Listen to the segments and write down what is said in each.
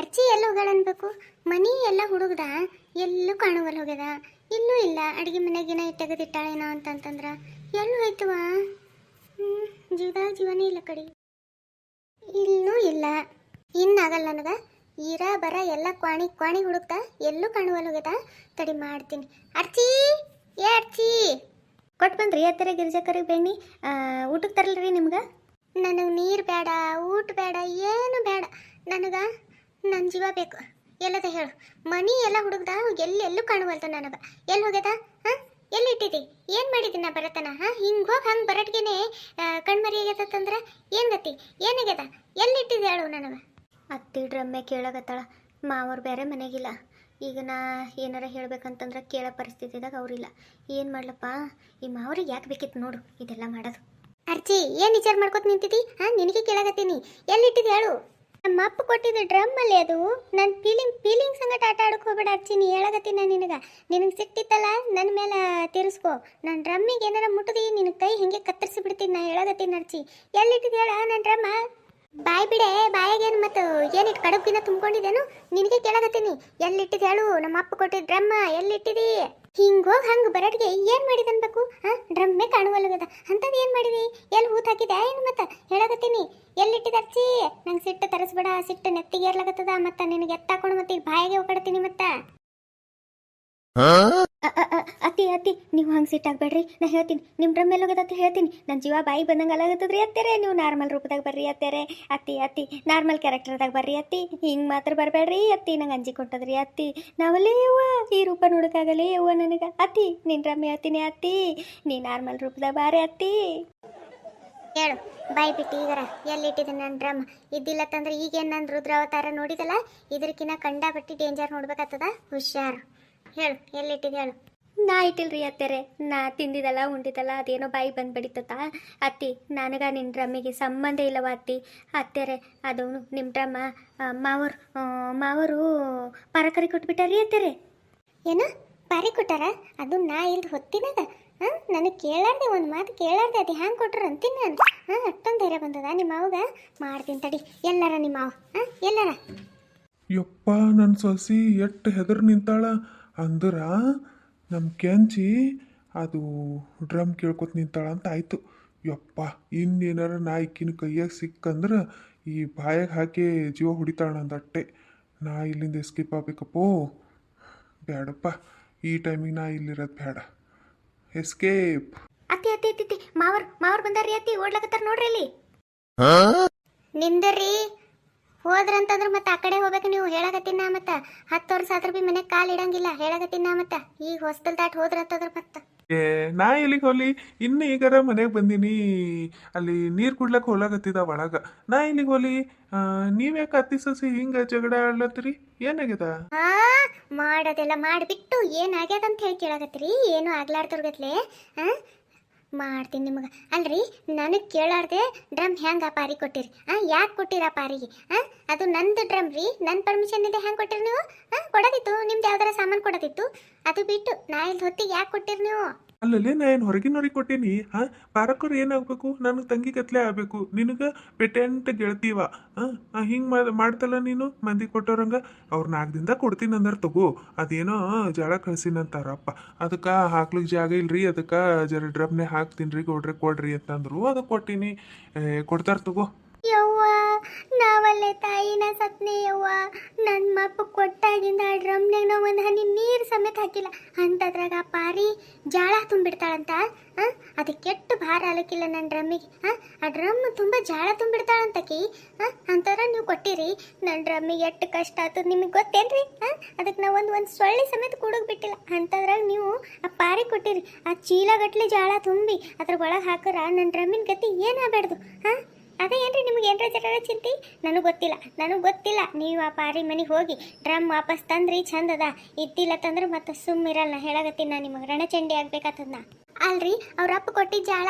ಅರ್ಚಿ ಎಲ್ಲ ಹೋಗಳ ಅನ್ಬೇಕು. ಮನಿ ಎಲ್ಲ ಹುಡುಗದ ಎಲ್ಲೂ ಕಾಣುವಲ್ಲ ಹೋಗ್ಯದ. ಇಲ್ಲೂ ಇಲ್ಲ. ಅಡುಗೆ ಮನೆಗಿನ ತೆಗೆದಿಟ್ಟಾಳೇನೋ ಅಂತಂತಂದ್ರ ಎಲ್ಲೂ ಹೋಯ್ತವ. ಜೀವನೇ ಇಲ್ಲ ಕಡೆ. ಇಲ್ಲೂ ಇಲ್ಲ. ಇನ್ನಾಗಲ್ಲ ನನಗೆ. ಈರ ಬರ ಎಲ್ಲ ಕ್ವಾಣಿ ಹುಡುಕ್ತಾ ಎಲ್ಲೂ ಕಾಣುವಲ್ಲ ಹೋಗ್ಯದ. ತಡಿ ಮಾಡ್ತೀನಿ. ಅರ್ಚಿ ಏ ಅರ್ಚಿ ಕೊಟ್ಟು ಬಂದ್ರಿ ಅತ್ತರ ಗಿರಿಜಕರಿಗೆ ಬೆಣ್ಣಿ ಊಟಕ್ಕೆ ತರಲ್ರಿ ನಿಮ್ಗೆ? ನನಗೆ ನೀರು ಬೇಡ, ಊಟ ಬೇಡ, ಏನು ಬೇಡ. ನನಗೆ ನನ್ನ ಜೀವ ಬೇಕು. ಎಲ್ಲದ ಹೇಳು. ಮನಿ ಎಲ್ಲ ಹುಡುಗ್ದ ಎಲ್ಲೂ ಕಾಣುವಲ್ತ ನನಗೆ. ಎಲ್ಲಿ ಹೋಗ್ಯದ? ಹಾಂ ಎಲ್ಲಿ ಇಟ್ಟಿದ್ದಿ? ಏನು ಮಾಡಿದ್ದೀನಿ ನಾ ಬರತನ? ಹಾಂ ಹಿಂಗೆ ಹೋಗಿ ಹಂಗೆ ಬರಟ್ಗೆನೆ ಕಣ್ಮರಿ ಆಗ್ಯತಂದ್ರೆ ಏನು ಗತಿ? ಏನಾಗ್ಯದ? ಎಲ್ಲಿ ಇಟ್ಟಿದ್ದೆ ಹೇಳು ನನಗೆ? ಅತ್ತಿ ಡ್ರಮ್ಮೆ ಕೇಳಾಗತ್ತಾಳ. ಮಾವರು ಬೇರೆ ಮನೆಗಿಲ್ಲ. ಈಗ ನಾ ಏನಾರ ಹೇಳ್ಬೇಕಂತಂದ್ರೆ ಕೇಳೋ ಪರಿಸ್ಥಿತಿದಾಗ ಅವರಿಲ್ಲ. ಏನು ಮಾಡ್ಲಪ್ಪ? ಈ ಮಾವ್ರಿಗೆ ಯಾಕೆ ಬೇಕಿತ್ತು ನೋಡು ಇದೆಲ್ಲ ಮಾಡೋದು. ಅರ್ಜಿ ಏನು ವಿಚಾರ ಮಾಡ್ಕೊತ ನಿಂತಿದ್ದಿ? ಹಾಂ ನಿನಗೆ ಕೇಳಾಗತ್ತೀನಿ. ಎಲ್ಲಿಟ್ಟಿದ್ದು ಹೇಳು? ನಮ್ಮ ಅಪ್ಪ ಕೊಟ್ಟಿದ್ದು ಡ್ರಮ್ ಅಲ್ಲಿ. ಅದು ನನ್ನ ಫೀಲಿಂಗ್ ಸಂಗಟ ಆಟ ಆಡೋಕೆ ಹೋಗ್ಬೇಡ ಅರ್ಜಿ. ನೀ ಹೇಳಾಗತ್ತೀನಿ ನಾನು ನಿನಗೆ ಸಿಟ್ಟಿತ್ತಲ್ಲ ನನ್ನ ಮೇಲೆ ತೀರಿಸ್ಕೊ. ನನ್ನ ಡ್ರಮ್ಮಿಗೆ ಏನಾರ ಮುಟ್ಟದಿ ನಿನ್ನ ಕೈ ಹಿಂಗೆ ಕತ್ತರಿಸಿ ಬಿಡ್ತೀನಿ. ನಾ ಹೇಳಾಗತ್ತೀನಿ ಅರ್ಜಿ. ಎಲ್ಲಿಟ್ಟಿದ್ದು ಹೇಳ ನನ್ನ ಡ್ರಮ್ಮ? ಬಾಯ್ ಬಿಡೆ, ಬಾಯಾಗೇನು ಮತ್ತು ಏನಿಟ್ಟು ಕಡುಬಿನ ತುಂಬ್ಕೊಂಡಿದ್ದೇನು? ನಿನಗೆ ಕೇಳಾಗತ್ತೀನಿ. ಎಲ್ಲಿಟ್ಟಿದ್ದು ಹೇಳು? ನಮ್ಮ ಅಪ್ಪ ಕೊಟ್ಟಿದ್ದು ಡ್ರಮ್ಮ ಎಲ್ಲಿಟ್ಟಿದಿ? ಹಿಂಗೋಗಿ ಹಂಗೆ ಬರಟ್ಗೆ ಏನು ಮಾಡಿದೆ ಅನ್ಬೇಕು? ಹಾಂ ಡ್ರಮ್ಮೇ ಕಾಣುವಲ್ಲಗದ ಅಂಥದ್ದು ಏನು ಮಾಡಿದಿ? ಎಲ್ಲಿ ಹೂತು ಹಾಕಿದೆ ಏನು? ಮತ್ತೆ ಹೇಳಾಗತ್ತೀನಿ. ಎಲ್ಲಿಟ್ಟಿದ್ದು ಅರ್ಚಿ? ನಂಗೆ ಸಿಟ್ಟು ತರಿಸ್ಬೇಡ. ಸಿಟ್ಟು ನೆತ್ತಿಗೆ ಏರ್ಲಾಗತ್ತದ. ಮತ್ತು ನಿನಗೆ ಎತ್ತಾಕೊಂಡು ಮತ್ತೆ ಈಗ ಬಾಯಿಗೆ ಹೋಗ್ಬಿಡ್ತೀನಿ. ಮತ್ತೆ ಅತ್ತಿ ನೀವು ಹಂಗೆ ಸಿಟ್ಟಾಗಬೇಡ್ರಿ. ನಾ ಹೇಳ್ತೀನಿ ನಿಮ್ಮ ಡ್ರಮ್ ಮೇಲೆ ಹೋಗೋದತ್ತ ಹೇಳ್ತೀನಿ. ನನ್ನ ಜೀವ ಬಾಯಿ ಬಂದಂಗೆ ಅಲಾಗತ್ತದ್ರಿ ಅತ್ತೇರೆ. ನೀವು ನಾರ್ಮಲ್ ರೂಪದಾಗ ಬರ್ರಿ ಅತ್ತೇರೆ. ಅತ್ತಿ ನಾರ್ಮಲ್ ಕ್ಯಾರೆಕ್ಟರ್ದಾಗ ಬರ್ರಿ ಅತ್ತಿ. ಹಿಂಗೆ ಮಾತ್ರ ಬರಬೇಡ್ರಿ ಅತ್ತಿ. ನಂಗೆ ಅಂಜಿ ಕೊಟ್ಟದ್ರಿ ಅತ್ತಿ. ನಾವಲ್ಲೇ ಯವ್ವ ಈ ರೂಪ ನೋಡೋಕ್ಕಾಗಲ್ಲೇ ಯವ್ವ ನನಗೆ. ಅತ್ತಿ ನಿನ್ನ ಡ್ರಮ್ ಹೇಳ್ತೀನಿ ಅತ್ತಿ. ನೀ ನಾರ್ಮಲ್ ರೂಪದಾಗ ಬಾರೆ ಅತ್ತಿ. ಹೇಳು ಬಾಯ್ ಬಿಟ್ಟು ಈಗರ ಎಲ್ಲಿಟ್ಟಿದ್ದೀನಿ ನನ್ನ ಡ್ರಮ್? ಇದ್ದಿಲ್ಲತ್ತಂದ್ರೆ ಈಗೇನು ನನ್ನ ರುದ್ರಾವತಾರ ನೋಡಿದಲ್ಲ, ಇದಕ್ಕಿನ್ನ ಕಂಡಾಪಟ್ಟಿ ಡೇಂಜರ್ ನೋಡ್ಬೇಕಾಗ್ತದ. ಹುಷಾರು. ಹೇಳು ಎಲ್ಲಿಟ್ಟಿದ್ದು ಹೇಳು? ನಾ ಇಟ್ಟಿಲ್ರಿ ಅತ್ತೇರೆ. ನಾ ತಿಂದಿದ್ದಲ್ಲ ಉಂಡಿದ್ದಲ್ಲ ಅದೇನೋ ಬಾಯಿ ಬಂದು ಬಡಿತತ್ತ ಅತ್ತಿ. ನನಗೆ ನಿನ್ನ ಡ್ರಮ್ಮಿಗೆ ಸಂಬಂಧ ಇಲ್ಲವ ಅತ್ತಿ. ಅತ್ತೇರೆ ಅದು ನಿಮ್ಮ ಡ್ರಮ್ಮ ಮಾವರು ಪರಕರಿ ಕೊಟ್ಬಿಟ್ಟಾರಿ ಅತ್ತೇರೆ. ಏನು ಪಾರಿ ಕೊಟ್ಟಾರ? ಅದು ನಾ ಇಲ್ಲಿ ಹೊತ್ತಿನಾಗ ಹಾಂ ನನಗೆ ಕೇಳಾರ್ದೆ, ಒಂದು ಮಾತು ಕೇಳಾರ್ದೆ. ಅದು ಹ್ಯಾಂಗೆ ಕೊಟ್ರು ಅಂತೀನಿ ನಾನು. ಹಾಂ ಅಷ್ಟೊಂದು ಧೈರ್ಯ ಬಂದದ ನಿಮ್ಮ ಮಾವಗ? ಮಾಡ್ತೀನಿ ತಡಿ. ಎಲ್ಲಾರ ನಿಮ್ಮ ಮಾವ? ಹಾಂ ಎಲ್ಲಾರ? ಯಪ್ಪ ನನ್ನ ಸೊಸಿ ಎಷ್ಟು ಹೆದರ್ ನಿಂತಾಳ ಅಂದ್ರ ನಮ್ಮ ಕೆಂಚಿ ಅದು ಡ್ರಮ್ ಕೇಳ್ಕೊತ ನಿಂತಾಳ ಅಂತ ಆಯಿತು. ಯಪ್ಪ ಇನ್ನೇನಾರ ನಾ ಇಕ್ಕಿನ ಕೈಯಾಗ ಸಿಕ್ಕಂದ್ರೆ ಈ ಬಾಯಾಗ ಹಾಕಿ ಜೀವ ಹೊಡಿತಾಳ ನಂದಟ್ಟೆ. ನಾ ಇಲ್ಲಿಂದ ಎಸ್ಕೇಪ್ ಆಗ್ಬೇಕಪ್ಪೋ. ಬೇಡಪ್ಪ ಈ ಟೈಮಿಗೆ ನಾ ಇಲ್ಲಿರೋದು ಬೇಡ. ಎಸ್ಕೇಪ್. ಅತ್ತಿ ಮಾವರ್ ಬಂದಾರ್ರಿ ಅತ್ತಿ. ಓಡ್ಲಕತ್ತಾರ ನೋಡ್ರಿ ಅಲ್ಲಿ. ನಿಂದ್ರಿ ಹೋದ್ರಂತಂದ್ರೆ ಮತ್ತೆ ಆ ಕಡೆ ಹೋಗ್ಬೇಕು ನೀವು. ಹೇಳಕತ್ತೀನಿ ಮತ್ತೆ 10 ವರ್ಷ ಆದ್ರೂ ಬಿ ಮನೆಗೆ ಕಾಲು ಇಡಂಗಿಲ್ಲ. ಹೇಳಕತ್ತೀನಿ ಮತ್ತೆ ಈಗ ಹೊಸ್ದಲ್ ದಾಟ್ ಹೋದ್ರಂತಂದ್ರೆ ಮತ್ತೆ ನಾ ಎಲ್ಲಿಗೆ ಹೋಗ್ಲಿ? ಇನ್ನು ಈಗಾರ ಮನೆಗೆ ಬಂದೀನಿ. ಅಲ್ಲಿ ನೀರು ಕುಡ್ಲಕ್ಕೆ ಹೋಗ್ಲಾಗತ್ತಿದ ಒಳಗೆ. ನಾ ಎಲ್ಲಿಗೆ ಹೋಗ್ಲಿ? ನೀವ್ಯಾಕೆ ಅತ್ತಿ ಸಸಿ ಹಿಂಗೆ ಜಗಳ ಆಡ್ಲತ್ತೀರಿ? ಏನಾಗ್ಯದ? ಮಾಡೋದೆಲ್ಲ ಮಾಡಿಬಿಟ್ಟು ಏನಾಗ್ಯದ ಅಂತ ಹೇಳಿ ಕೇಳಕತ್ತೀರಿ? ಏನು ಆಗ್ಲಾರ್ದವ್ರಗತ್ಲೆ ಮಾಡ್ತೀನಿ ನಿಮಗೆ. ಅಲ್ರಿ ನನಗೆ ಕೇಳಾರ್ದೆ ಡ್ರಮ್ ಹೆಂಗೆ ಆ ಪಾರಿ ಕೊಟ್ಟಿರಿ? ಯಾಕೆ ಕೊಟ್ಟಿರ ಆ ಪಾರಿಗೆ? ಅದು ನಂದು ಡ್ರಮ್ ರೀ. ನನ್ನ ಪರ್ಮಿಷನ್ ಇದೆ. ಹೆಂಗೆ ಕೊಟ್ಟಿರಿ ನೀವು? ಕೊಡೋದಿತ್ತು ನಿಮ್ದು ಯಾವ್ದಾರ ಸಾಮಾನು ಕೊಡೋದಿತ್ತು. ಅದು ಬಿಟ್ಟು ನಾ ಇಲ್ಲಿ ಹೊತ್ತಿಗೆ ಯಾಕೆ ಕೊಟ್ಟಿರಿ ನೀವು? ಅಲ್ಲಲ್ಲೇ ನಾ ಏನು ಹೊರಗಿನವ್ರಿಗೆ ಕೊಟ್ಟೀನಿ? ಪಾರಕ್ಕವ್ರು ಏನಾಗಬೇಕು? ನನಗೆ ತಂಗಿ ಕತ್ಲೆ ಆಗಬೇಕು. ನಿನಗೆ ಪೆಟೆಂಟ್ ಗೆಳ್ತೀವ. ಹಿಂಗೆ ಮಾಡ್ತಲ್ಲ ನೀನು ಮಂದಿ ಕೊಟ್ಟವ್ರಂಗೆ. ಅವ್ರು 4 ದಿನದಾಗ ಕೊಡ್ತೀನಿ ಅಂದ್ರೆ ತಗೋ. ಅದೇನೋ ಜಳ ಕಳ್ಸಿನಂತಾರಪ್ಪ. ಅದಕ್ಕೆ ಹಾಕ್ಲಿಕ್ಕೆ ಜಾಗ ಇಲ್ರಿ, ಅದಕ್ಕೆ ಜರ ಡ್ರಮ್ನೇ ಹಾಕ್ತೀನಿ ರೀ ಕೊಡ್ರಿ ಕೊಡ್ರಿ ಅಂತಂದ್ರು. ಅದಕ್ಕೆ ಕೊಟ್ಟೀನಿ. ಕೊಡ್ತಾರೆ ತಗೋ. ಯವ್ವ ನಾವಲ್ಲೇ ತಾಯಿನ ಸತ್ನೆ ಯವ್ವ. ನನ್ನ ಮಪ್ಪ ಕೊಟ್ಟಾಗಿಂದ ಆ ಡ್ರಮ್ನಾಗ ನಾವು ಒಂದು ಹನಿ ನೀರು ಸಮೇತ ಹಾಕಿಲ್ಲ. ಅಂಥದ್ರಾಗ ಆ ಪಾರಿ ಜಾಳ ತುಂಬಿಡ್ತಾಳಂತ. ಅದು ಕೆಟ್ಟು ಭಾರ ಅಲಕ್ಕಿಲ್ಲ ನನ್ನ ಡ್ರಮ್ಮಿಗೆ. ಆ ಡ್ರಮ್ ತುಂಬ ಜಾಳ ತುಂಬಿಡ್ತಾಳಂತಕಿ. ಅಂಥದ್ರ ನೀವು ಕೊಟ್ಟಿರಿ. ನನ್ನ ಡ್ರಮ್ಮಿಗೆ ಎಷ್ಟು ಕಷ್ಟ ಆಗ್ತದೆ ನಿಮಗೆ ಗೊತ್ತೇನ್ರಿ? ಅದಕ್ಕೆ ನಾವು ಒಂದು ಸೊಳ್ಳೆ ಸಮೇತ ಕೂಡೋಕೆ ಬಿಟ್ಟಿಲ್ಲ. ಅಂಥದ್ರಾಗ ನೀವು ಆ ಪಾರಿ ಕೊಟ್ಟಿರಿ. ಆ ಚೀಲಗಟ್ಲೆ ಜಾಳ ತುಂಬಿ ಅದ್ರ ಒಳಗೆ ಹಾಕರ ನನ್ನ ಡ್ರಮ್ಮಿನ ಗತಿ ಏನಾಗಬಾರ್ದು. ಅದೇ ಏನ್ರಿ ನಿಮ್ಗೆ ಏನರ ಜರ ಚಿಂತೆ? ನನಗೆ ಗೊತ್ತಿಲ್ಲ. ನೀವು ಆ ಪಾರಿ ಮನೆಗೆ ಹೋಗಿ ಡ್ರಮ್ ವಾಪಸ್ ತಂದ್ರಿ ಚಂದದ. ಇದ್ದಿಲ್ಲ ತಂದ್ರೆ ಮತ್ತೆ ಸುಮ್ಮಿರಲ್ಲ. ಹೇಳಾಗತ್ತೀನಿ ನಾನು ನಿಮಗೆ ರಣಚಂಡಿ ಆಗ್ಬೇಕಾತದ. ಅಲ್ರಿ ಅವ್ರ ಅಪ್ಪ ಕೊಟ್ಟಿದ್ದ ಜಾಳ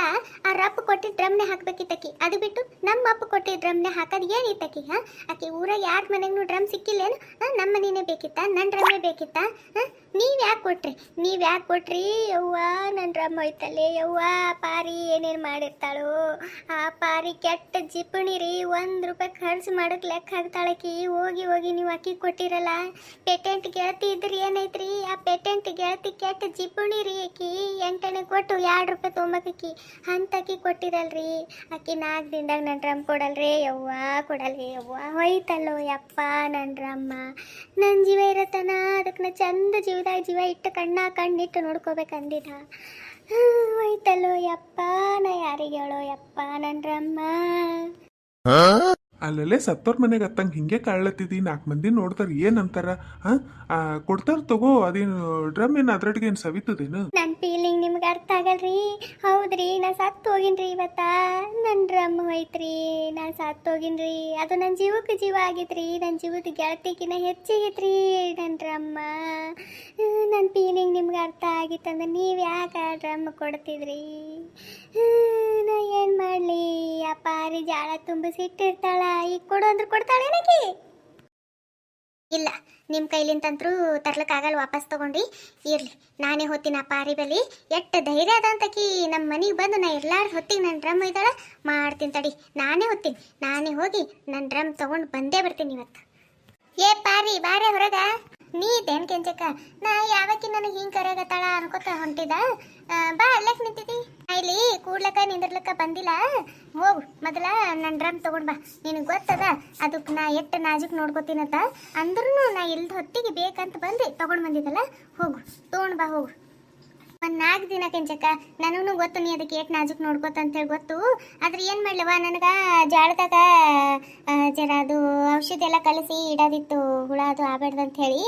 ಅವ್ರ ಅಪ್ಪ ಕೊಟ್ಟಿದ್ದ ಡ್ರಮ್ನೆ ಹಾಕ್ಬೇಕಿತ್ತಕಿ. ಅದು ಬಿಟ್ಟು ನಮ್ಮ ಅಪ್ಪ ಕೊಟ್ಟಿದ್ದ ಡ್ರಮ್ನೆ ಹಾಕೋದು ಏನಿತ್ತಕಿ? ಆಕಿ ಊರಾಗ ಯಾರ ಮನೆಗೂ ಡ್ರಮ್ ಸಿಕ್ಕಿಲ್ಲೇನು? ನಮ್ಮ ಮನೆನೇ ಬೇಕಿತ್ತ, ನನ್ನ ಡ್ರಮ್ಮೇ ಬೇಕಿತ್ತ? ನೀವು ಯಾಕೆ ಕೊಟ್ರಿ? ಯವ್ವ ನನ್ನ ಡ್ರಮ್ ಹೋಯ್ತಲ್ಲೇ ಯವ್ವ. ಪಾರಿ ಏನೇನು ಮಾಡಿರ್ತಾಳು ಆ ಪಾರಿ, ಕೆಟ್ಟ ಜಿಪಣಿ ರೀ. 1 ರೂಪಾಯಿ ಖರ್ಚು ಮಾಡಕ್ಕೆ ಲೆಕ್ಕ ಹಾಕ್ತಾಳಕಿ. ಹೋಗಿ ನೀವು ಅಕ್ಕಿ ಕೊಟ್ಟಿರಲ್ಲ. ಪೇಟೆಂಟ್ ಗೆಳತಿ ಇದ್ರಿ ಏನೈತ್ರಿ? ಆ ಪೇಟೆಂಟ್ ಗೆಳತಿ ಕೆಟ್ಟ ಜಿಪಣಿ ರೀ. ಆಕಿ 8 ಕೊಟ್ಟು 2 ರೂಪಾಯಿ ತೊಗೊಂಬಕಿ ಅಂತಕಿ ಕೊಟ್ಟಿರಲ್ರಿ. ಆಕಿ 4 ದಿನದಾಗ ನನ್ನ ಡ್ರಮ್ ಕೊಡಲ್ರಿ ಯವ್ವ, ಕೊಡಲ್ರಿ ಯವ್ವ. ಹೋಯ್ತಲ್ಲೋ ಯಪ್ಪ ನನ್ನ ಡ್ರಮ್ಮ. ನನ್ನ ಜೀವ ಇರತ್ತನ ಅದಕ್ಕೆ ನಾ ಚಂದ ಜೀವದಾಗ ಜೀವ ಇಟ್ಟು ಕಣ್ಣಿಟ್ಟು ನೋಡ್ಕೋಬೇಕಂದಿದ. ಹೋಯ್ತಲ್ಲೋ ಯಪ್ಪ, ನಾ ಯಾರಿಗೆ ಹೇಳೋ ಯಪ್ಪ ನನ್ನ ಡ್ರಮ್ಮ. ಅಲ್ಲಲ್ಲೇ ಸತ್ತೋರ್ ಮನೆಗೆ ಹತ್ತಂಗೆ ಹಿಂಗೆ ಕಾಳ್ಲತ್ತಿದ್ದಿ. 4 ಮಂದಿ ನೋಡ್ತಾರೆ ಏನಂತಾರ? ಹಾಂ, ಕೊಡ್ತಾರ ತಗೋ. ಅದೇನು ಡ್ರಮ್ ಏನು ಅದ್ರೊಟ್ಟಿಗೆ ಏನು ಸವಿತದೇನು? ನನ್ನ ಫೀಲಿಂಗ್ ನಿಮ್ಗೆ ಅರ್ಥ ಆಗಲ್ರಿ. ಹೌದ್ರಿ, ನಾ ಸತ್ತು ಹೋಗಿನ್ರಿ ಇವತ್ತ. ನನ್ನ ಡ್ರಮ್ ಹೋಯ್ತ್ರಿ, ನಾ ಸತ್ತು ಹೋಗಿನ್ರಿ. ಅದು ನನ್ನ ಜೀವಕ್ಕೆ ಜೀವ ಆಗಿತ್ರಿ. ನನ್ನ ಜೀವದ ಗೆಳತಿಗಿನ ಹೆಚ್ಚಿಗಿತ್ರಿ ನನ್ನ ಡ್ರಮ್ಮ. ನನ್ನ ಫೀಲಿಂಗ್ ನಿಮ್ಗೆ ಅರ್ಥ ಆಗಿತ್ತಂದ್ರೆ ನೀವು ಯಾಕೆ ಡ್ರಮ್ ಕೊಡ್ತಿದ್ರಿ? ನಾ ಏನು ಮಾಡಲಿ? ಆ ಪಾರಿ ಜಾಳ ತುಂಬಿಸಿಟ್ಟಿರ್ತಾಳ. ಈಗ ಕೊಡು ಅಂದ್ರೆ ಕೊಡ್ತಾಳೆ ನನಗೆ? ಇಲ್ಲ, ನಿಮ್ಮ ಕೈಲಿಂತಂತರೂ ತರ್ಲಕ್ಕಾಗಲ್ಲ. ವಾಪಸ್ ತೊಗೊಂಡು ಇರಲಿ, ನಾನೇ ಹೋಗ್ತೀನಿ ಆ ಪಾರಿ ಬಲಿ. ಎಷ್ಟು ಧೈರ್ಯ ಅದಂತಕಿ ನಮ್ಮ ಮನೆಗೆ ಬಂದು ನಾ ಎಲ್ಲಾರು ಹೊತ್ತಿಗೆ ನನ್ನ ಡ್ರಮ್ ಇದ್ದಾಳೆ ಮಾಡ್ತೀನಿ ತಡಿ. ನಾನೇ ಹೋಗಿ ನನ್ನ ಡ್ರಮ್ ತೊಗೊಂಡು ಬಂದೇ ಬರ್ತೀನಿ ಇವತ್ತು. ಏ ಪಾರಿ ಬಾರೆ ಹೊರಗ. ನೀ ಇದ್ದೇನು ಕೆಂಚಕ್ಕ? ನಾ ಯಾವಕ್ಕಿ ನನಗೆ ಹಿಂಗೆ ಕರೆಯಗತ್ತಾಳ ಅನ್ಕೋತ ಹೊಂಟಿದ. ಬಾ, ಅಲ್ಲಕ್ಕೆ ನಿಂತಿದ್ದಿ? ಇಲ್ಲಿ ಕೂಡ್ಲಕ್ಕ ನಿಂದಿರ್ಲಕ್ಕ ಬಂದಿಲ್ಲ. ಹೋಗು ಮೊದಲ ನನ್ನ ಡ್ರಮ್ ತೊಗೊಂಡು ಬಾ. ನಿನಗೆ ಗೊತ್ತದ ಅದಕ್ಕೆ ನಾ ಎಷ್ಟು ನಾಜುಕ್ ನೋಡ್ಕೋತೀನಂತ. ಅಂದ್ರೂ ನಾ ಇಲ್ದ ಹೊತ್ತಿಗೆ ಬೇಕಂತ ಬಂದು ತೊಗೊಂಡು ಬಂದಿದ್ದಲ್ಲ. ಹೋಗು ತೊಗೊಂಡು ಬಾ, ಹೋಗು. ಒಂದು 4 ದಿನ ಕೆಂಚಕ್ಕ, ನನಗೂ ಗೊತ್ತು ನೀ ಅದಕ್ಕೆ ಏಟ್ ನಾಜುಕ್ ನೋಡ್ಕೋತ ಅಂತೇಳಿ ಗೊತ್ತು. ಆದ್ರೆ ಏನು ಮಾಡ್ಲವ, ನನಗೆ ಜಾಳದಾಗ ಜರ ಅದು ಔಷಧಿ ಎಲ್ಲ ಕಲಸಿ ಇಡೋದಿತ್ತು, ಹುಳ ಅದು ಆಗ್ಬೇಡ್ದು ಅಂತ ಹೇಳಿ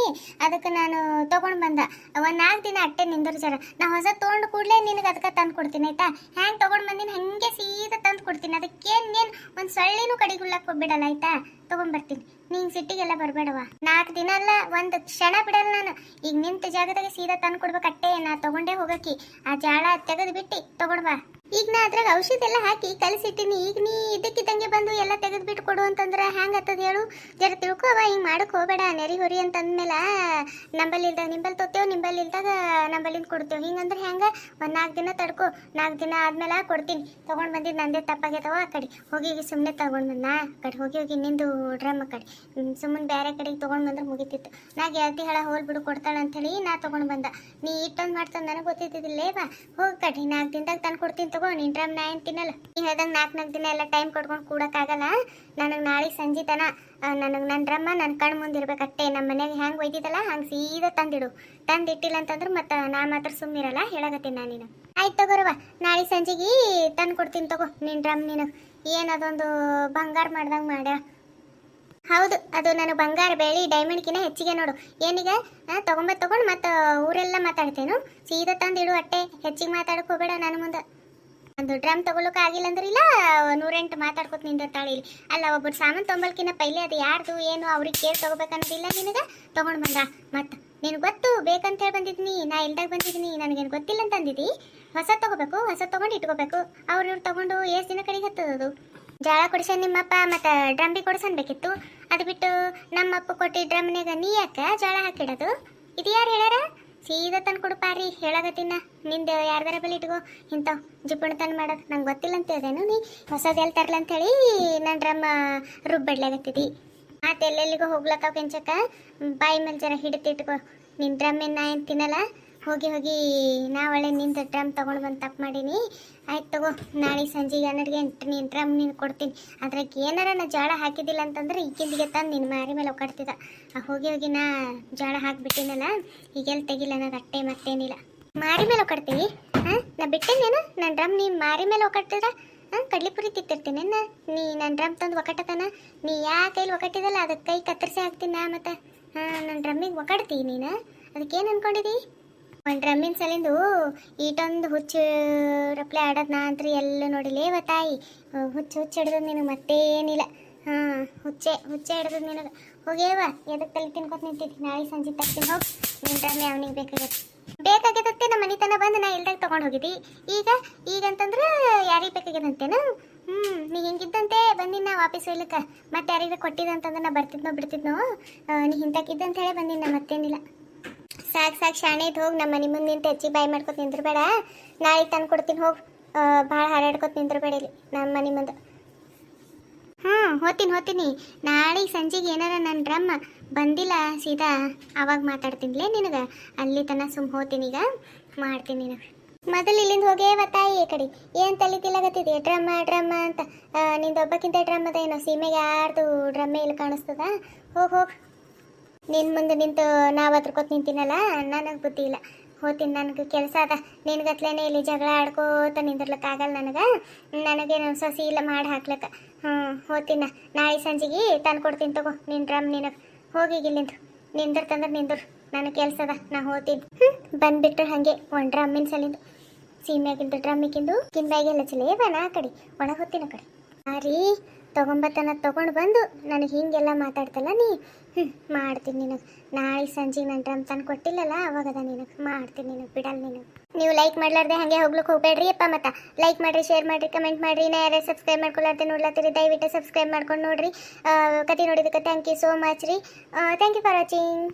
ಅದಕ್ಕೆ ನಾನು ತೊಗೊಂಡು ಬಂದ. ಒಂದು 4 ದಿನ ಅಟ್ಟೆ ನಿಂದ್ರು ಜರ. ನಾ ಹೊಸ ತೊಗೊಂಡು ಕೂಡಲೇ ನಿನಗೆ ಅದಕ್ಕೆ ತಂದು ಕೊಡ್ತೀನಿ ಆಯ್ತಾ? ಹ್ಯಾಂಗೆ ತೊಗೊಂಡು ಬಂದಿನಿ ಹಾಗೆ ಸೀದಾ ತಂದು ಕೊಡ್ತೀನಿ. ಅದಕ್ಕೇನು ಒಂದು ಸೊಳ್ಳೆನೂ ಕಡಿಗುಳ್ಳಕ್ಕೆ ಹೋಗ್ಬಿಡಲ್ಲ ಆಯ್ತಾ? ತೊಗೊಂಡ್ಬರ್ತೀನಿ. ನೀನು ಸಿಟ್ಟಿಗೆಲ್ಲ ಬರಬೇಡವ. 4 ದಿನ ಅಲ್ಲ, ಒಂದು ಕ್ಷಣ ಬಿಡಲ್ಲ ನಾನು. ಈಗ ನಿಂತ ಜಾಗದಾಗ ಸೀದಾ ತಂದು ಕೊಡ್ಬೇಕಟ್ಟೆ. ನಾ ತೊಗೊಂಡೇ ಹೋಗಕ್ಕಿ. ಆ ಜಾಳ ತೆಗೆದು ಬಿಟ್ಟು ತೊಗೊಂಡ್ಬಾ. ಈಗ ನಾ ಅದ್ರಾಗ ಔಷಧಿ ಎಲ್ಲ ಹಾಕಿ ಕಲಸಿಟ್ಟಿನಿ. ಈಗ ನೀ ಇದಕ್ಕಿದ್ದಂಗೆ ಬಂದು ಎಲ್ಲ ತೆಗೆದುಬಿಟ್ಟು ಕೊಡು ಅಂತಂದ್ರೆ ಹ್ಯಾಂಗೆ ಆಗ್ತದೆ ಹೇಳು? ಜರ ತಿಳ್ಕೊವ, ಹಿಂಗೆ ಮಾಡಕ್ಕೆ ಹೋಗಬೇಡ. ನೆರಿ ಹೊರಿ ಅಂತಂದ್ಮೇಲೆ ನಿಂಬಲ್ಲಿ ತೊತ್ತೇವು, ನಿಂಬಲ್ಲಿ ಇಲ್ದಾಗ ನಂಬಲ್ಲಿಂದ ಕೊಡ್ತೇವೆ. ಹಿಂಗಂದ್ರೆ ಹೆಂಗೆ? ಒಂದು 4 ದಿನ ತಡ್ಕೊ. 4 ದಿನ ಆದ್ಮೇಲೆ ಕೊಡ್ತೀನಿ. ತೊಗೊಂಡು ಬಂದಿದ್ದು ನಂದೇ ತಪ್ಪಾಗ್ಯತವ. ಆ ಕಡೆ ಹೋಗಿ ಸುಮ್ಮನೆ ತೊಗೊಂಡು ಬಂದ. ಆ ಕಡೆ ಹೋಗಿ ನಿಂದು ಡ್ರಮ್ ಆ ಕಡೆ ಸುಮ್ಮನೆ ಬೇರೆ ಕಡೆಗೆ ತೊಗೊಂಡು ಬಂದ್ರೆ ಮುಗಿತಿತ್ತು. ನಾ ಗೆಳತಿ ಹೇಳ ಹೋಲ್ ಬಿಡು ಕೊಡ್ತಾಳೆ ಅಂಥೇಳಿ ನಾ ತೊಗೊಂಡು ಬಂದ. ನೀ ಇಟ್ಟೊಂದು ಮಾಡ್ತಾನೆ ನನಗೆ ಗೊತ್ತಿದ್ದಿಲ್ಲೇವಾ? ಹೋಗಿ ಕಡ್ರಿ 4 ದಿನದಾಗ ತಂದು ಕೊಡ್ತೀನಿ ತಗೋ. ನಿನ್ನ ಡ್ರಮ್ ನಾ ಏನು ತಿನ್ನಲ್ಲ. ನೀವು ಹೇಳ್ದಂಗೆ 4 ದಿನ ಎಲ್ಲ ಟೈಮ್ ಕೊಟ್ಕೊಂಡು ಕೂಡಕ್ಕಾಗಲ್ಲ. ನನಗೆ ನಾಳೆ ಸಂಜೆ ತನ ನನಗೆ ನನ್ನ ಡ್ರಮ್ಮ ನನ್ನ ಕಣ್ಣು ಮುಂದೆ ಇರ್ಬೇಕಟ್ಟೆ. ನಮ್ಮ ಮನೆಗೆ ಹೆಂಗೆ ಒಯ್ದಿದ್ದಲ್ಲ ಹಂಗೆ ಸೀದಾ ತಂದಿಡು. ತಂದಿಟ್ಟಿಲ್ಲ ಅಂತಂದ್ರೆ ಮತ್ತೆ ನಾ ಮಾತ್ರ ಸುಮ್ಮನಿರಲ್ಲ. ಹೇಳಕತ್ತೀನಿ ನಾನು. ನೀನು ಆಯ್ತು ತಗೋರವ, ನಾಳೆ ಸಂಜೆಗೆ ತಂದು ಕೊಡ್ತೀನಿ ತಗೋ ನಿನ್ನ ಡ್ರಮ್. ನಿನಗೆ ಏನದೊಂದು ಬಂಗಾರ ಮಾಡ್ದಂಗೆ ಮಾಡ್ಯ. ಹೌದು, ಅದು ನಾನು ಬಂಗಾರ ಬೆಳ್ಳಿ ಡೈಮಂಡ್ಕಿನ ಹೆಚ್ಚಿಗೆ ನೋಡು. ಏನೀಗ ತೊಗೊಂಡು ಮತ್ತೆ ಊರೆಲ್ಲ ಮಾತಾಡ್ತೇನು? ಸೀದಾ ತಂದಿಡು ಅಟ್ಟೆ. ಹೆಚ್ಚಿಗೆ ಮಾತಾಡಕ್ಕೆ ಹೋಗಬೇಡ ನನ್ನ ಮುಂದೆ. ಒಂದು ಡ್ರಮ್ ತೊಗೊಳಕ್ಕೆ ಆಗಿಲ್ಲ ಅಂದ್ರೆ ಇಲ್ಲ 108 ಮಾತಾಡ್ಕೊತ ನಿಂದಿರ್ತಾಳೆ ಇಲ್ಲಿ. ಅಲ್ಲ, ಒಬ್ಬರು ಸಾಮಾನು ತೊಂಬಲ್ಕಿನ ಪೈಲೆ ಅದು ಯಾರ್ದು ಏನು ಅವ್ರಿಗೆ ಕೇಳಿ ತೊಗೋಬೇಕನ್ನೋದಿಲ್ಲ ನಿನಗೆ. ತೊಗೊಂಡು ಬಂದ ಮತ್ತೆ ನಿನಗೆ ಗೊತ್ತು ಬೇಕಂತ ಹೇಳಿ ಬಂದಿದ್ದೀನಿ. ನಾ ಇಲ್ದಾಗ ಬಂದಿದ್ದೀನಿ, ನನಗೇನು ಗೊತ್ತಿಲ್ಲ ಅಂತ ಅಂದಿದ್ದಿ. ಹೊಸ ತೊಗೋಬೇಕು, ಹೊಸ ತೊಗೊಂಡು ಇಟ್ಕೋಬೇಕು. ಇವ್ರು ತೊಗೊಂಡು ಎಷ್ಟು ದಿನ ಕಡೆಗೆ ಹತ್ತದದು? ಜಾಳ ಕೊಡಿಸನ್ ನಿಮ್ಮಪ್ಪ, ಮತ್ತು ಡ್ರಮ್ ಬಿ ಕೊಡಿಸನ್ಬೇಕಿತ್ತು. ಅದು ಬಿಟ್ಟು ನಮ್ಮಪ್ಪ ಕೊಟ್ಟು ಡ್ರಮ್ನಾಗ ನೀ ಯಾಕೆ ಜಾಳ ಹಾಕಿಡೋದು? ಇದು ಯಾರು ಹೇಳ್ಯಾರ? ಸೀದಾ ತಂದು ಕೊಡು ಪಾರಿ. ಹೇಳಾಗತ್ತಿನ ನಿಂದು ಯಾರ್ದಾರ ಬಳಿ ಇಟ್ಕೋ. ಇಂಥವು ಜಿಪ್ಪುಣ ತಂದು ಮಾಡೋದು ನಂಗೆ ಗೊತ್ತಿಲ್ಲ ಅಂತ ಹೇಳ್ದೇನು? ನೀ ಹೊಸದು ಎಲ್ಲಿ ತರಲ್ಲ ಅಂಥೇಳಿ ನನ್ನ ಡ್ರಮ್ಮ ರುಬ್ಬಡ್ಲಾಗತ್ತಿದ್ದಿ. ಮತ್ತೆ ಎಲ್ಲೆಲ್ಲಿಗೂ ಹೋಗ್ಲತ್ತಾವ ಕೆಂಚಕ್ಕ. ಬಾಯಿ ಮೇಲೆ ಜರ ಹಿಡಿತಿಟ್ಕೋ. ನಿನ್ನ ಡ್ರಮ್ ಏನು ನಾ ಏನು ತಿನ್ನಲ್ಲ. ಹೋಗಿ ನಾ ಒಳ್ಳೆ ನಿಂದು ಡ್ರಮ್ ತೊಗೊಂಡು ಬಂದು ತಪ್ಪು ಮಾಡೀನಿ. ಆಯ್ತು ತಗೋ, ನಾಳೆ ಸಂಜೆಗೆ 12 ನೀನು ಡ್ರಮ್ ನೀನು ಕೊಡ್ತೀನಿ. ಅದ್ರಾಗ ಏನಾರ ನಾ ಜಾಳ ಹಾಕಿದ್ದಿಲ್ಲ ಅಂತಂದ್ರೆ ಈಗಿಂದಿಗೆ ತಂದು ನಿನ್ನ ಮಾರಿ ಮೇಲೆ ಒಕ್ಕಡ್ತಿದ್ದ. ಹೋಗಿ ನಾ ಜಾಳ ಹಾಕಿಬಿಟ್ಟಿನಲ್ಲ, ಈಗೆಲ್ಲಿ ತೆಗಿಲ್ಲ ನನಗೆ ಅಟ್ಟೆ ಮತ್ತೇನಿಲ್ಲ. ಮಾರಿ ಮೇಲೆ ಒಕ್ಕಡ್ತೀವಿ? ನಾ ಬಿಟ್ಟೇನೇನು ನನ್ನ ಡ್ರಮ್? ನೀನು ಮಾರಿ ಮೇಲೆ ಒಕ್ಕಟ್ಟಿದ್ರ ಕಡ್ಲಿಪುರಿ ತಿತ್ತಿರ್ತೀನಿ. ನೀ ನನ್ನ ಡ್ರಮ್ ತಂದು ಒಕ್ಕಟ್ಟತನ ನೀ ಯಾ ಕೈಲಿ ಒಕ್ಕಟ್ಟಿದಲ್ಲ ಅದಕ್ಕೆ ಕೈ ಕತ್ತರಿಸಿ ಹಾಕ್ತೀನಿ ನಾ. ಮತ್ತೆ ನನ್ನ ಡ್ರಮ್ಮಿಗೆ ಒಕ್ಕಡ್ತೀವಿ ನೀನು? ಅದಕ್ಕೇನು ಅನ್ಕೊಂಡಿದ್ದೀವಿ? ಒಂದು ಡ್ರಮ್ಮಿನ ಸಲಿಂದು ಈಟೊಂದು ಹುಚ್ಚು ರಪ್ಲೆ ಆಡೋದು ನಾ ಅಂತ್ರಿ ಎಲ್ಲ ನೋಡಿಲೇವ ತಾಯಿ. ಹುಚ್ಚು ಹಿಡ್ದು ನಿನಗೆ ಮತ್ತೇನಿಲ್ಲ. ಹುಚ್ಚೆ ಹಿಡ್ದು ನಿನಗೆ. ಹೋಗೇವ ಎದಕ್ಕೆ ತಲೆ ತಿನ್ಕೊತ ನಿಂತಿದ್ದಿ? ನಾಳೆ ಸಂಜೆ ತರ್ತೀನಿ. ಹೋಗಿ ನಿನ್ನ ಡ್ರಮ್ಮೆ ಅವನಿಗೆ ಬೇಕಾಗತ್ತೆ. ಬೇಕಾಗ್ಯದತ್ತೆ ನಮ್ಮ ಮನೆ ತನಕ ಬಂದು ನಾ ಇಲ್ದಾಗ ತೊಗೊಂಡು ಹೋಗಿದ್ದಿ. ಈಗಂತಂದ್ರೆ ಯಾರಿಗೆ ಬೇಕಾಗ್ಯದಂತೇನು? ನೀ ಹಿಂಗಿದ್ದಂತೆ ಬಂದಿನ ವಾಪಸ್ ಒಯ್ಲಿಕ್ಕೆ. ಮತ್ತೆ ಯಾರಿಗೆ ಕೊಟ್ಟಿದಂತಂದ್ರೆ ನಾ ಬರ್ತಿದ್ನೋ ಬಿಡ್ತಿದ್ನೋ. ನೀ ಹಿಂತಾಕಿದ್ದಂತ ಹೇಳಿ ಬಂದಿನ, ಮತ್ತೇನಿಲ್ಲ. ಸಾಕು ಶಾಣೆ ಇದ್ದು ಹೋಗಿ ನಮ್ಮ ಮನೆ ಮುಂದೆ ನಿಂತು ಹೆಚ್ಚಿ ಬಾಯಿ ಮಾಡ್ಕೊತ ನಿಂದ್ರಬೇಡ. ನಾಳೆ ತಂದು ಕೊಡ್ತೀನಿ ಹೋಗಿ. ಭಾಳ ಹಾರಾಡ್ಕೊತ ನಿಂದ್ರಬೇಡ ಇಲ್ಲಿ ನಮ್ಮ ಮನೆ ಮುಂದೆ. ಹೋಗ್ತೀನಿ. ನಾಳೆ ಸಂಜೆಗೆ ಏನಾರ ನನ್ನ ಡ್ರಮ್ ಬಂದಿಲ್ಲ ಸೀದಾ ಅವಾಗ ಮಾತಾಡ್ತೀನಿಲೇ ನಿನಗೆ. ಅಲ್ಲಿ ತನಕ ಸುಮ್ಮ ಹೋಗ್ತೀನಿ. ಈಗ ಮಾಡ್ತೀನಿ ನಿನಗೆ. ಮೊದಲು ಇಲ್ಲಿಂದ ಹೋಗೇ ತಾಯಿ ಈ ಕಡೆ ಏನು ತಲೆ ತಿಲ್ಲಗತ್ತಿದೆ ಡ್ರಮ್ಮ ಅಂತ. ನಿಂದೊಬ್ಬಕ್ಕಿಂತ ಡ್ರಮ್ ಅದ ಏನೋ, ಸೀಮೆಗೆ ಯಾರ್ದು ಡ್ರಮ್ಮೇ ಇಲ್ಲಿ ಕಾಣಿಸ್ತದ. ಹೋಗಿ ನಿನ್ನ ಮುಂದೆ ನಿಂತು ನಾವು ಅದ್ರಕೊತ್ ನಿಂತೀನಲ್ಲ, ನನಗೆ ಬುದ್ಧಿ ಇಲ್ಲ. ಹೋಗ್ತೀನಿ, ನನಗೆ ಕೆಲಸ ಅದ. ನಿನ್ಗತ್ಲೇನೆ ಇಲ್ಲಿ ಜಗಳ ಆಡ್ಕೋತ ನಿಂದಿರ್ಲಿಕ್ಕಾಗಲ್ಲ ನನಗೆ ನನ್ನ ಸೊಸಿ ಇಲ್ಲ ಮಾಡಿ ಹಾಕ್ಲಿಕ್ಕೆ. ಹೋಗ್ತೀನಿ. ನಾಳೆ ಸಂಜೆಗೆ ತಂದು ಕೊಡ್ತೀನಿ ತಗೋ ನಿನ್ನ ಡ್ರಮ್ ನಿನಗೆ. ಹೋಗಿ ಇಲ್ಲಿಂದು ನಿಂದಿರ್ತಂದ್ರೆ ನಿಂದ್ರು, ನನಗೆ ಕೆಲಸ ಅದ, ನಾ ಹೋಗ್ತೀನಿ. ಬಂದ್ಬಿಟ್ರೆ ಹಾಗೆ ಒಂದು ಡ್ರಮ್ಮಿನ ಸಲಿಂದು ಸೀಮೆಯಾಗಿಂದು ಡ್ರಮ್ಮಿಗಿಂದು ಕಿಂದಾಗೆಲ್ಲ ಚಲೇವನ ಆ ಕಡೆ ಒಳಗೆ ಹೋಗ್ತೀನಿ. ಆ ಕಡೆ ರೀ ತೊಗೊಂಬತ್ತನ ತೊಗೊಂಡು ಬಂದು ನನಗೆ ಹೀಗೆಲ್ಲ ಮಾತಾಡ್ತಲ್ಲ ನೀ. ಮಾಡ್ತೀನಿ ನಿನಗೆ. ನಾಳೆ ಸಂಜೆಗೆ ನನ್ನ ಡ್ರಮ್ ತಂದು ಕೊಟ್ಟಿಲ್ಲಲ್ಲ, ಅವಾಗದ ನಿನಗೆ ಮಾಡ್ತೀನಿ. ನಿನಗೆ ಬಿಡಲ್ಲ ನಿನಗೆ. ನೀವು ಲೈಕ್ ಮಾಡ್ಲಾರ್ದೆ ಹಾಗೆ ಹೋಗ್ಲಿಕ್ಕೆ ಹೋಗ್ಬೇಡ್ರಿ ಅಪ್ಪ. ಮತ್ತು ಲೈಕ್ ಮಾಡಿರಿ, ಶೇರ್ ಮಾಡಿರಿ, ಕಮೆಂಟ್ ಮಾಡಿರಿ. ನಾ ಯಾರೇ ಸಬ್ಸ್ಕ್ರೈಬ್ ಮಾಡ್ಕೊಳಾರ್ದೆ ನೋಡ್ಲತ್ತೀರಿ ದಯವಿಟ್ಟು ಸಬ್ಸ್ಕ್ರೈಬ್ ಮಾಡ್ಕೊಂಡು ನೋಡಿರಿ. ಕತೆ ನೋಡಿದ್ದಕ್ಕೆ ಥ್ಯಾಂಕ್ ಯು ಸೋ ಮಚ್ ರೀ. Thank you for watching.